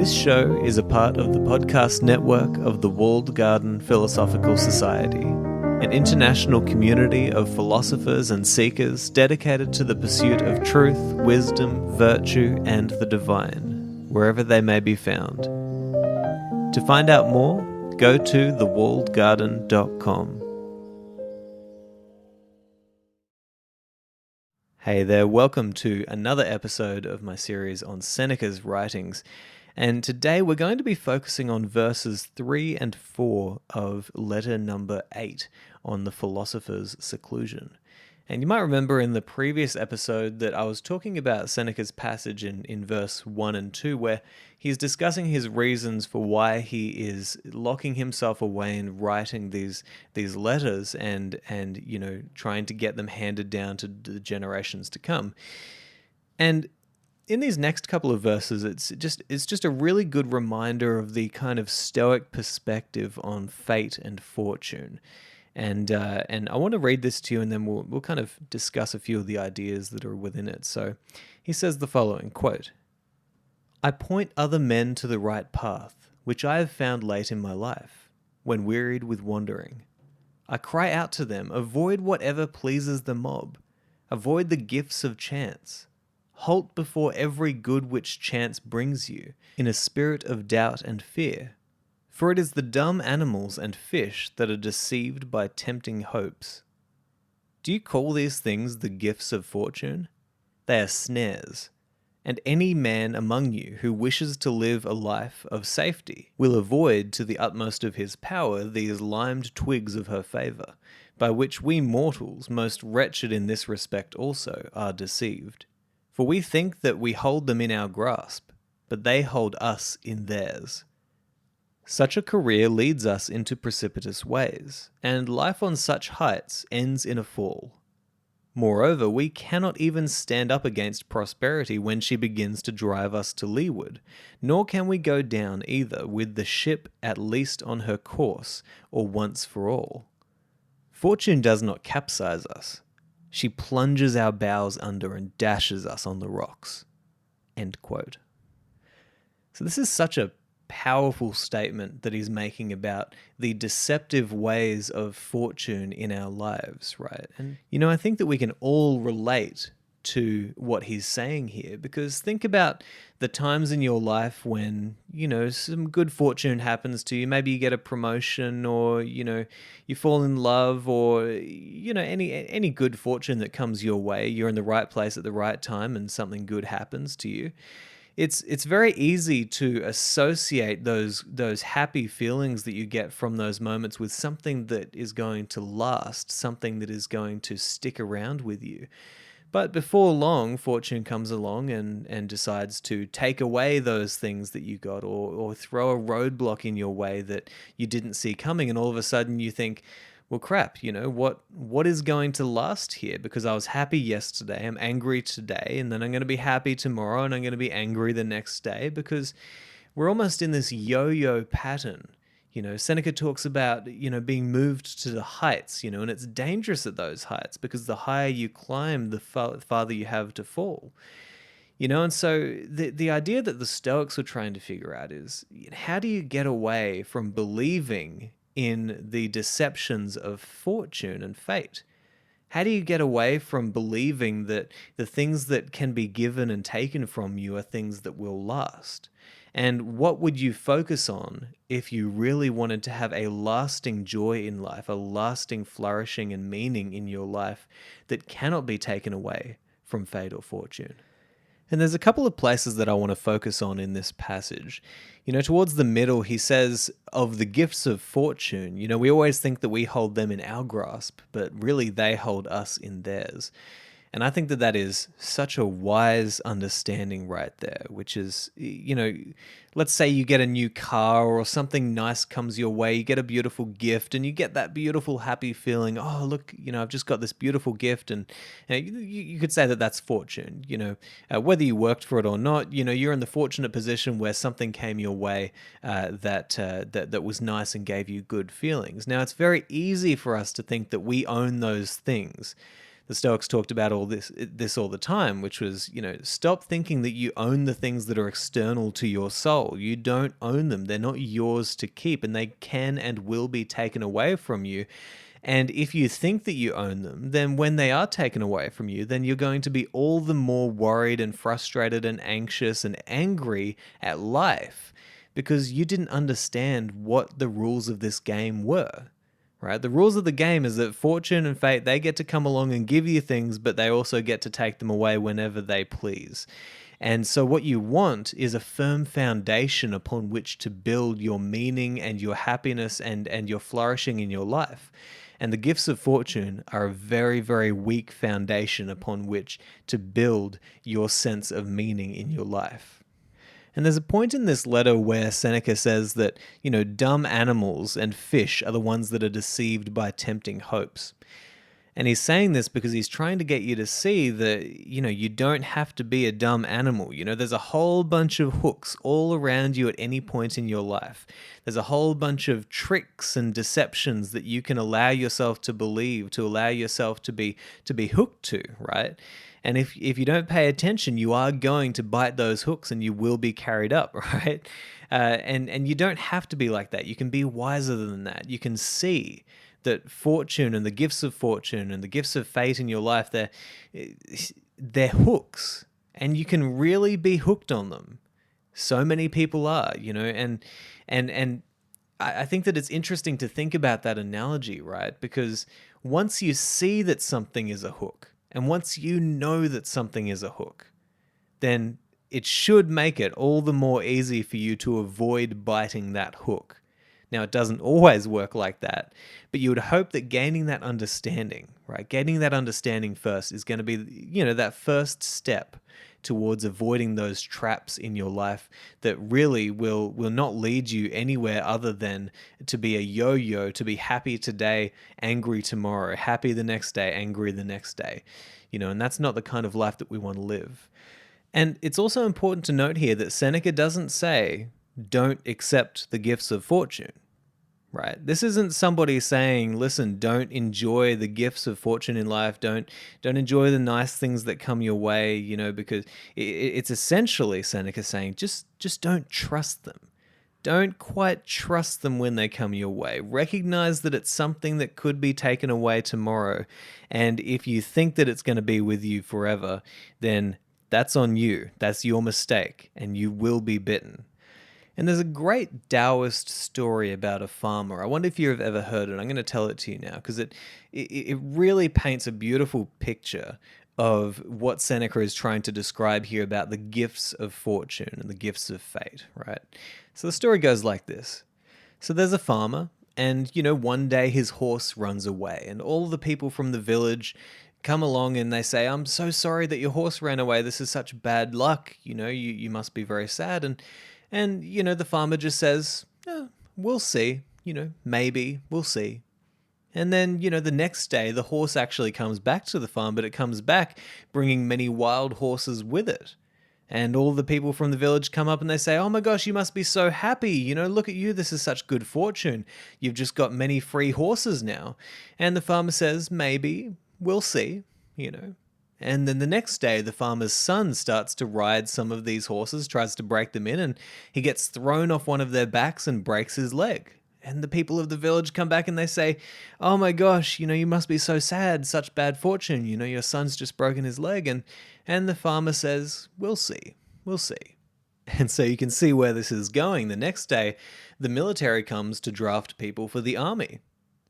This show is a part of the podcast network of the Walled Garden Philosophical Society, an international community of philosophers and seekers dedicated to the pursuit of truth, wisdom, virtue, and the divine, wherever they may be found. To find out more, go to thewalledgarden.com. Hey there, welcome to another episode of my series on Seneca's writings. And today we're going to be focusing on verses 3 and 4 of letter number 8 on the philosopher's seclusion. And you might remember in the previous episode that I was talking about Seneca's passage in verse 1 and 2, where he's discussing his reasons for why he is locking himself away and writing these letters and trying to get them handed down to the generations to come. And in these next couple of verses, it's just a really good reminder of the kind of Stoic perspective on fate and fortune. And I want to read this to you, and then we'll kind of discuss a few of the ideas that are within it. So he says the following, quote, "I point other men to the right path, which I have found late in my life, when wearied with wandering. I cry out to them, avoid whatever pleases the mob, avoid the gifts of chance. Halt before every good which chance brings you, in a spirit of doubt and fear. For it is the dumb animals and fish that are deceived by tempting hopes. Do you call these things the gifts of fortune? They are snares. And any man among you who wishes to live a life of safety will avoid to the utmost of his power these limed twigs of her favour, by which we mortals, most wretched in this respect also, are deceived. For we think that we hold them in our grasp, but they hold us in theirs. Such a career leads us into precipitous ways, and life on such heights ends in a fall. Moreover, we cannot even stand up against prosperity when she begins to drive us to leeward, nor can we go down either with the ship at least on her course, or once for all. Fortune does not capsize us. She plunges our bows under and dashes us on the rocks." End quote. So this is such a powerful statement that he's making about the deceptive ways of fortune in our lives, right? And, I think that we can all relate to what he's saying here, because think about the times in your life when, some good fortune happens to you. Maybe you get a promotion, or, you fall in love, or, any good fortune that comes your way. You're in the right place at the right time and something good happens to you. It's very easy to associate those happy feelings that you get from those moments with something that is going to last, something that is going to stick around with you. But before long, fortune comes along and decides to take away those things that you got, or throw a roadblock in your way that you didn't see coming, and all of a sudden you think, well, crap, what is going to last here? Because I was happy yesterday, I'm angry today, and then I'm going to be happy tomorrow, and I'm going to be angry the next day, because we're almost in this yo-yo pattern. Seneca talks about, being moved to the heights, and it's dangerous at those heights, because the higher you climb, the farther you have to fall. And so the idea that the Stoics were trying to figure out is, how do you get away from believing in the deceptions of fortune and fate? How do you get away from believing that the things that can be given and taken from you are things that will last? And what would you focus on if you really wanted to have a lasting joy in life, a lasting flourishing and meaning in your life that cannot be taken away from fate or fortune? And there's a couple of places that I want to focus on in this passage. Towards the middle, he says of the gifts of fortune, we always think that we hold them in our grasp, but really they hold us in theirs. And I think that is such a wise understanding right there, which is, let's say you get a new car or something nice comes your way, you get a beautiful gift and you get that beautiful happy feeling, oh, look, I've just got this beautiful gift. And you could say that that's fortune, whether you worked for it or not, you're in the fortunate position where something came your way that was nice and gave you good feelings. Now, it's very easy for us to think that we own those things, the Stoics talked about all this all the time, which was, stop thinking that you own the things that are external to your soul. You don't own them. They're not yours to keep, and they can and will be taken away from you. And if you think that you own them, then when they are taken away from you, then you're going to be all the more worried and frustrated and anxious and angry at life because you didn't understand what the rules of this game were. Right? The rules of the game is that fortune and fate, they get to come along and give you things, but they also get to take them away whenever they please. And so what you want is a firm foundation upon which to build your meaning and your happiness and your flourishing in your life. And the gifts of fortune are a very, very weak foundation upon which to build your sense of meaning in your life. And there's a point in this letter where Seneca says that, dumb animals and fish are the ones that are deceived by tempting hopes. And he's saying this because he's trying to get you to see that, you don't have to be a dumb animal. There's a whole bunch of hooks all around you at any point in your life. There's a whole bunch of tricks and deceptions that you can allow yourself to believe, to allow yourself to be hooked to, right? And if you don't pay attention, you are going to bite those hooks and you will be carried up, right? And you don't have to be like that. You can be wiser than that. You can see that fortune and the gifts of fortune and the gifts of fate in your life, they're hooks, and you can really be hooked on them. So many people are, and I think that it's interesting to think about that analogy, right? Because once you see that something is a hook, and once you know that something is a hook, then it should make it all the more easy for you to avoid biting that hook. Now, it doesn't always work like that, but you would hope that gaining that understanding, right? Gaining that understanding first is going to be, that first step towards avoiding those traps in your life that really will not lead you anywhere other than to be a yo-yo, to be happy today, angry tomorrow, happy the next day, angry the next day. And that's not the kind of life that we want to live. And it's also important to note here that Seneca doesn't say, don't accept the gifts of fortune, right? This isn't somebody saying, listen, don't enjoy the gifts of fortune in life. Don't enjoy the nice things that come your way, because it's essentially Seneca saying, just don't trust them. Don't quite trust them when they come your way. Recognize that it's something that could be taken away tomorrow. And if you think that it's going to be with you forever, then that's on you. That's your mistake, and you will be bitten. And there's a great Taoist story about a farmer. I wonder if you've ever heard it. I'm going to tell it to you now because it really paints a beautiful picture of what Seneca is trying to describe here about the gifts of fortune and the gifts of fate, right? So the story goes like this. So there's a farmer, and, one day his horse runs away, and all the people from the village come along and they say, I'm so sorry that your horse ran away. This is such bad luck. You must be very sad. And the farmer just says, we'll see, maybe we'll see. And then, the next day, the horse actually comes back to the farm, but it comes back bringing many wild horses with it. And all the people from the village come up and they say, oh my gosh, you must be so happy. Look at you. This is such good fortune. You've just got many free horses now. And the farmer says, maybe we'll see, And then the next day, the farmer's son starts to ride some of these horses, tries to break them in, and he gets thrown off one of their backs and breaks his leg. And the people of the village come back and they say, oh my gosh, you must be so sad, such bad fortune, your son's just broken his leg. And the farmer says, we'll see. And so you can see where this is going. The next day, the military comes to draft people for the army.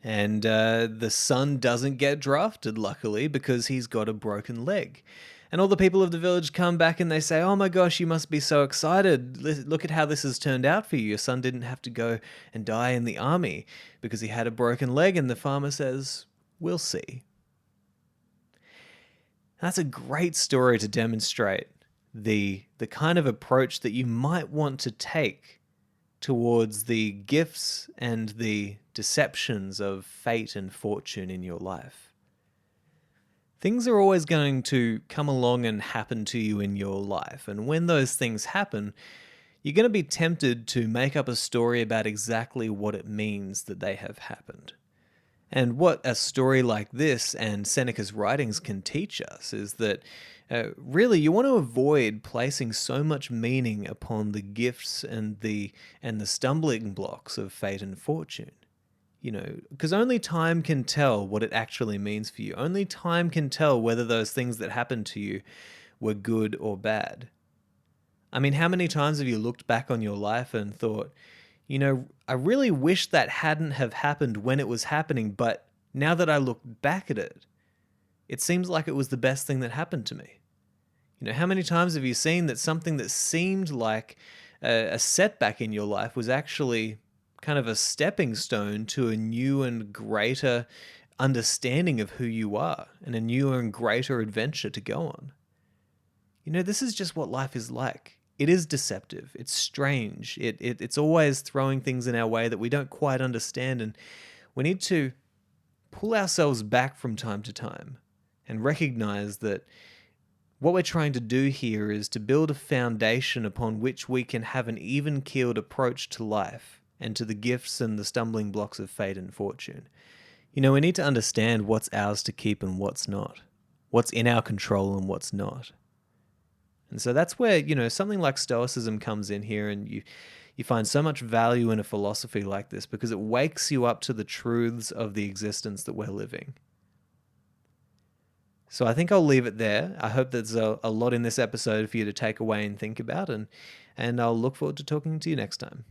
And the son doesn't get drafted, luckily, because he's got a broken leg. And all the people of the village come back and they say, oh my gosh, you must be so excited. Look at how this has turned out for you. Your son didn't have to go and die in the army because he had a broken leg. And the farmer says, we'll see. That's a great story to demonstrate the kind of approach that you might want to take towards the gifts and the deceptions of fate and fortune in your life. Things are always going to come along and happen to you in your life. And when those things happen, you're going to be tempted to make up a story about exactly what it means that they have happened. And what a story like this and Seneca's writings can teach us is that really you want to avoid placing so much meaning upon the gifts and the stumbling blocks of fate and fortune. Because only time can tell what it actually means for you. Only time can tell whether those things that happened to you were good or bad. I mean, how many times have you looked back on your life and thought, I really wish that hadn't have happened when it was happening, but now that I look back at it, it seems like it was the best thing that happened to me. How many times have you seen that something that seemed like a setback in your life was actually kind of a stepping stone to a new and greater understanding of who you are and a newer and greater adventure to go on? This is just what life is like. It is deceptive. It's strange. It's always throwing things in our way that we don't quite understand. And we need to pull ourselves back from time to time and recognize that what we're trying to do here is to build a foundation upon which we can have an even-keeled approach to life and to the gifts and the stumbling blocks of fate and fortune. We need to understand what's ours to keep and what's not, what's in our control and what's not. And so that's where, something like Stoicism comes in here, and you find so much value in a philosophy like this because it wakes you up to the truths of the existence that we're living. So I think I'll leave it there. I hope there's a lot in this episode for you to take away and think about, and I'll look forward to talking to you next time.